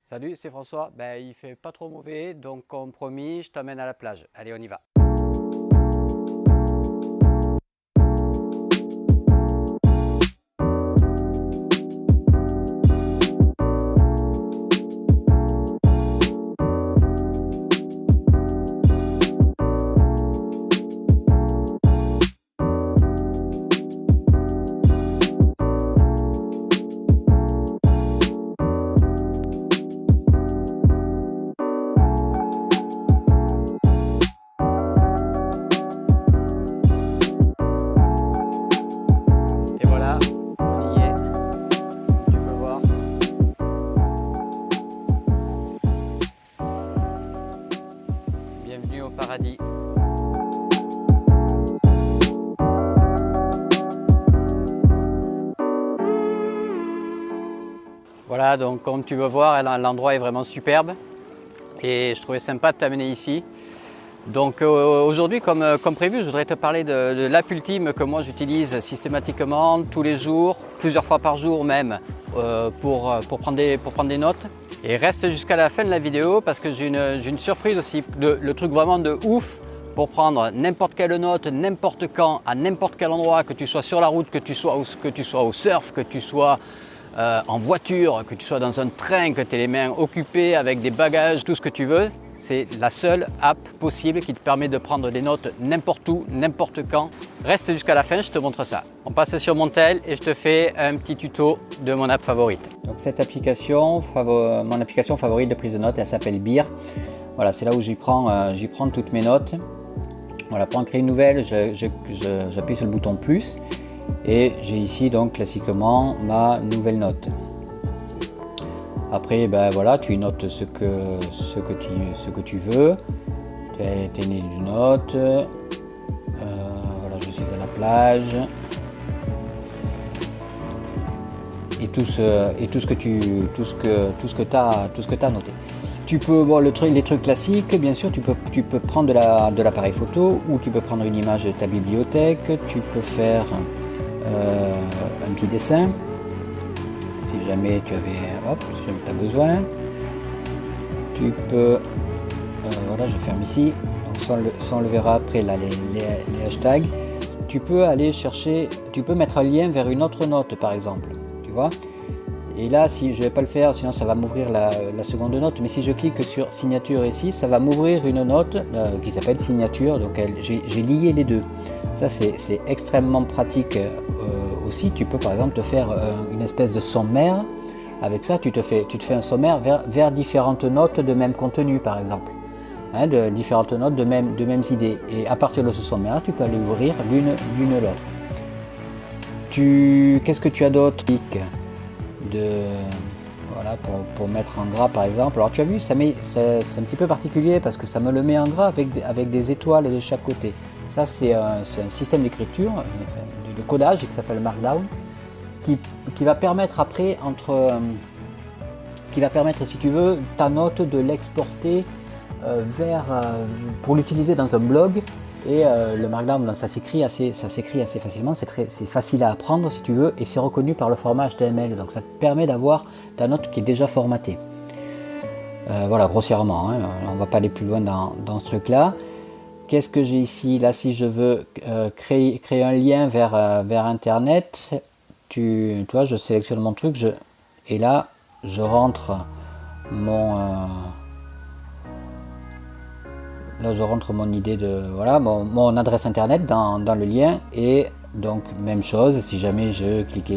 Salut, c'est François. Il fait pas trop mauvais, donc comme promis, je t'emmène à la plage. Allez, on y va. Et voilà, on y est. Tu peux voir. Bienvenue au paradis. Voilà, donc comme tu peux voir, l'endroit est vraiment superbe et je trouvais sympa de t'amener ici. Donc aujourd'hui, comme prévu, je voudrais te parler de l'app ultime que moi j'utilise systématiquement, tous les jours, plusieurs fois par jour même, pour prendre des notes. Et reste jusqu'à la fin de la vidéo parce que j'ai une surprise aussi, le truc vraiment de ouf pour prendre n'importe quelle note, n'importe quand, à n'importe quel endroit, que tu sois sur la route, que tu sois au surf, que tu sois en voiture, que tu sois dans un train, que tu aies les mains occupées avec des bagages, tout ce que tu veux. C'est la seule app possible qui te permet de prendre des notes n'importe où, n'importe quand. Reste jusqu'à la fin, je te montre ça. On passe sur mon tel et je te fais un petit tuto de mon app favorite. Donc cette application, mon application favorite de prise de notes, elle s'appelle Beer. Voilà, c'est là où j'y prends toutes mes notes. Voilà, pour en créer une nouvelle, j'appuie sur le bouton plus et j'ai ici donc classiquement ma nouvelle note. Après, voilà, tu notes ce que tu veux, tes notes, voilà, je suis à la plage, et tout ce que tu as noté. Tu peux, les trucs classiques, bien sûr, tu peux prendre de l'appareil photo, ou tu peux prendre une image de ta bibliothèque, tu peux faire un petit dessin. Si jamais tu as besoin, tu peux, voilà, je ferme ici, donc ça on le verra après là, les hashtags. Tu peux aller chercher, tu peux mettre un lien vers une autre note par exemple, tu vois. Et là, si je vais pas le faire, sinon ça va m'ouvrir la seconde note, mais si je clique sur signature ici, ça va m'ouvrir une note qui s'appelle signature, donc j'ai lié les deux. Ça c'est extrêmement pratique. Aussi, tu peux par exemple te faire une espèce de sommaire. Avec ça, tu te fais un sommaire vers différentes notes de même contenu, par exemple, hein, de différentes notes de mêmes idées. Et à partir de ce sommaire, tu peux aller ouvrir l'une l'autre. Qu'est-ce que tu as d'autre voilà, pour mettre en gras, par exemple. Alors tu as vu, c'est un petit peu particulier parce que ça me le met en gras avec des étoiles de chaque côté. Ça, c'est un système d'écriture, de codage qui s'appelle Markdown, qui va permettre après, si tu veux, ta note de l'exporter pour l'utiliser dans un blog. Et le Markdown, ça s'écrit assez facilement, c'est facile à apprendre si tu veux, et c'est reconnu par le format HTML, donc ça te permet d'avoir ta note qui est déjà formatée. Voilà, grossièrement, hein, on ne va pas aller plus loin dans ce truc-là. Qu'est-ce que j'ai ici? Là, si je veux créer un lien vers Internet, tu vois, je sélectionne mon truc, et là, je rentre mon idée de, voilà, mon adresse Internet dans le lien, et donc même chose, si jamais je clique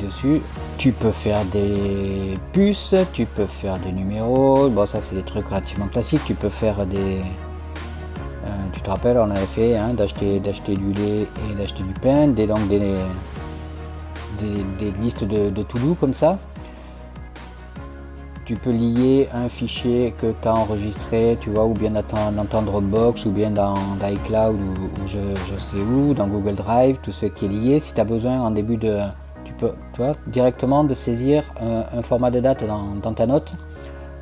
dessus, tu peux faire des puces, tu peux faire des numéros, bon ça c'est des trucs relativement classiques, tu peux faire tu te rappelles, on avait fait d'acheter du lait et d'acheter du pain, des listes de to-do comme ça. Tu peux lier un fichier que tu as enregistré, tu vois, ou bien dans ton Dropbox, ou bien dans iCloud, ou je sais où, dans Google Drive, tout ce qui est lié. Si tu as besoin en début tu peux, tu vois, directement de saisir un format de date dans ta note,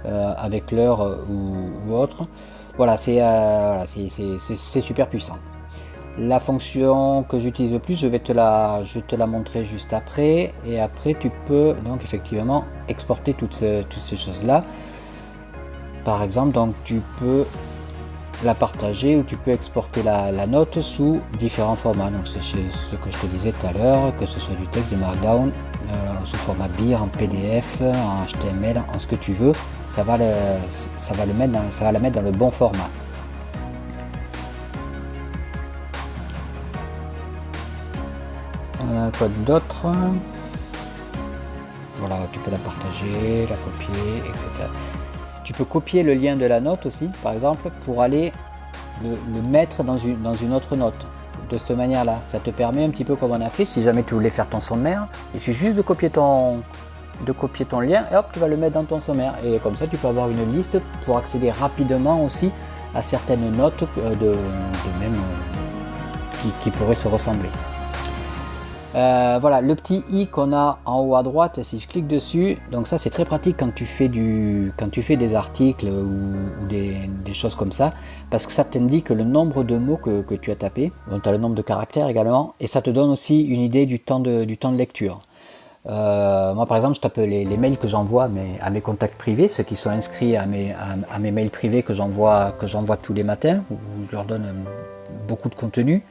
avec l'heure ou autre. Voilà, c'est super puissant. La fonction que j'utilise le plus, je vais te la montrer juste après. Et après, tu peux donc effectivement exporter toutes ces choses-là. Par exemple, donc tu peux la partager ou tu peux exporter la note sous différents formats. Donc c'est ce que je te disais tout à l'heure, que ce soit du texte, du markdown, sous format BIR, en PDF, en HTML, en ce que tu veux. Ça va la mettre dans le bon format. Quoi d'autre? Voilà, tu peux la partager, la copier, etc. Tu peux copier le lien de la note aussi, par exemple, pour aller le mettre dans une autre note. De cette manière-là, ça te permet un petit peu comme on a fait, si jamais tu voulais faire ton sommaire, il suffit juste de copier ton lien et hop, tu vas le mettre dans ton sommaire. Et comme ça, tu peux avoir une liste pour accéder rapidement aussi à certaines notes qui pourraient se ressembler. Voilà, le petit i qu'on a en haut à droite, si je clique dessus, donc ça c'est très pratique quand tu fais des articles ou des choses comme ça, parce que ça t'indique le nombre de mots que tu as tapé, donc tu as le nombre de caractères également, et ça te donne aussi une idée du temps de lecture. Moi par exemple, je tape les mails que j'envoie à mes contacts privés, ceux qui sont inscrits à mes mails privés que j'envoie tous les matins, où je leur donne beaucoup de contenu.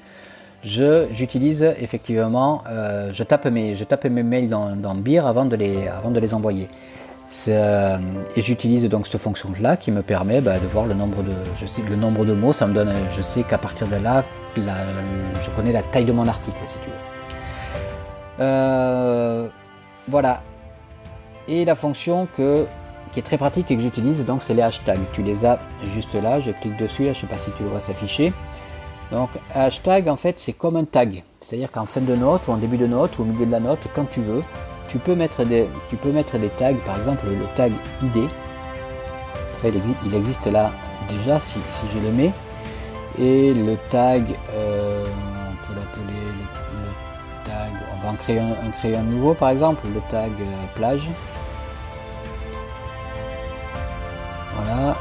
J'utilise effectivement, je tape mes mails dans BIR avant de les envoyer. Et j'utilise donc cette fonction-là qui me permet de voir le nombre de mots. Ça me donne, je sais qu'à partir de là, je connais la taille de mon article, si tu veux. Voilà. Et la fonction qui est très pratique et que j'utilise, donc c'est les hashtags. Tu les as juste là. Je clique dessus. Là, je ne sais pas si tu le vois s'afficher. Donc hashtag en fait c'est comme un tag, c'est-à-dire qu'en fin de note ou en début de note ou au milieu de la note, quand tu veux, tu peux mettre des tags, par exemple le tag ID, il existe là déjà si je le mets, et le tag, on peut l'appeler le tag, on va en créer un nouveau par exemple, le tag plage, voilà.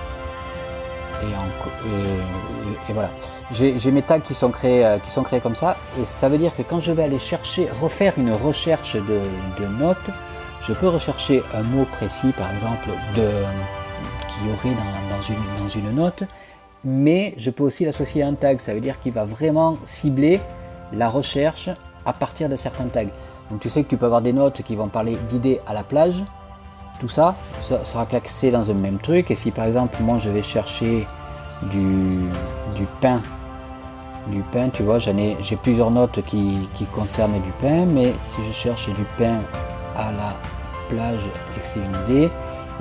Et voilà, j'ai mes tags qui sont créés comme ça, et ça veut dire que quand je vais aller refaire une recherche de notes, je peux rechercher un mot précis par exemple qu'il y aurait dans une note, mais je peux aussi l'associer à un tag. Ça veut dire qu'il va vraiment cibler la recherche à partir de certains tags. Donc tu sais que tu peux avoir des notes qui vont parler d'idées à la plage. Tout ça sera classé dans un même truc, et si par exemple moi je vais chercher du pain, tu vois, j'ai plusieurs notes qui concernent du pain, mais si je cherche du pain à la plage et que c'est une idée,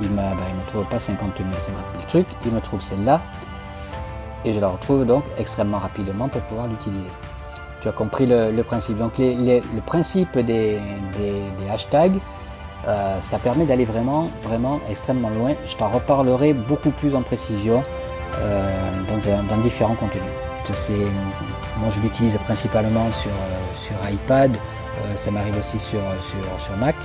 il me trouve pas 50 000 trucs, il me trouve celle-là, et je la retrouve donc extrêmement rapidement pour pouvoir l'utiliser. Tu as compris le principe. Donc le principe des hashtags, ça permet d'aller vraiment extrêmement loin. Je t'en reparlerai beaucoup plus en précision dans différents contenus. Moi je l'utilise principalement sur iPad, ça m'arrive aussi sur Mac.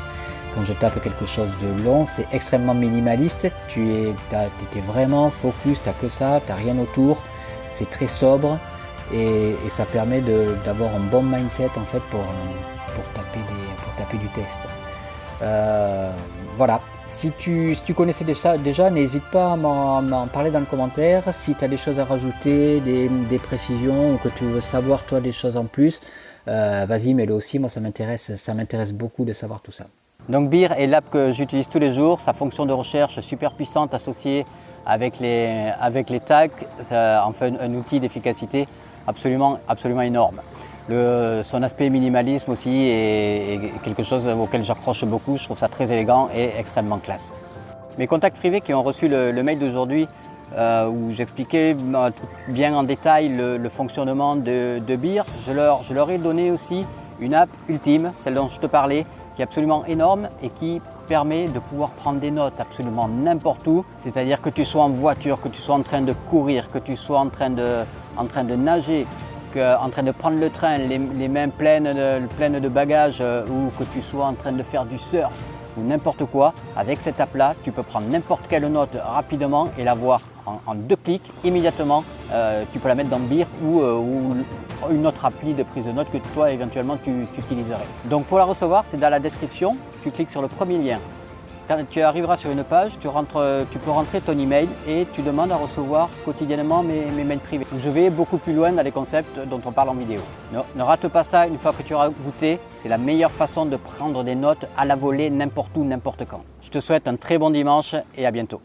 Quand je tape quelque chose de long, c'est extrêmement minimaliste, tu étais vraiment focus, tu n'as que ça, tu n'as rien autour, c'est très sobre, et ça permet d'avoir un bon mindset en fait pour taper du texte. Voilà, si tu connaissais déjà, n'hésite pas à m'en parler dans le commentaire. Si tu as des choses à rajouter, des précisions, ou que tu veux savoir toi des choses en plus, vas-y, mets-le aussi. Moi ça m'intéresse beaucoup de savoir tout ça. Donc BIR est l'app que j'utilise tous les jours. Sa fonction de recherche super puissante associée avec les tags en fait un outil d'efficacité absolument énorme. Son aspect minimalisme aussi est quelque chose auquel j'accroche beaucoup. Je trouve ça très élégant et extrêmement classe. Mes contacts privés qui ont reçu le mail d'aujourd'hui où j'expliquais bien en détail le fonctionnement de BIR, je leur ai donné aussi une app ultime, celle dont je te parlais, qui est absolument énorme et qui permet de pouvoir prendre des notes absolument n'importe où. C'est-à-dire que tu sois en voiture, que tu sois en train de courir, que tu sois en train de nager, en train de prendre le train, les mains pleines de bagages, ou que tu sois en train de faire du surf ou n'importe quoi, avec cette app-là, tu peux prendre n'importe quelle note rapidement et l'avoir en 2 clics, immédiatement, tu peux la mettre dans Beer ou une autre appli de prise de notes que toi éventuellement tu utiliserais. Donc pour la recevoir, c'est dans la description, tu cliques sur le premier lien. Quand tu arriveras sur une page, tu peux rentrer ton email et tu demandes à recevoir quotidiennement mes mails privés. Je vais beaucoup plus loin dans les concepts dont on parle en vidéo. Ne rate pas ça une fois que tu auras goûté. C'est la meilleure façon de prendre des notes à la volée n'importe où, n'importe quand. Je te souhaite un très bon dimanche et à bientôt.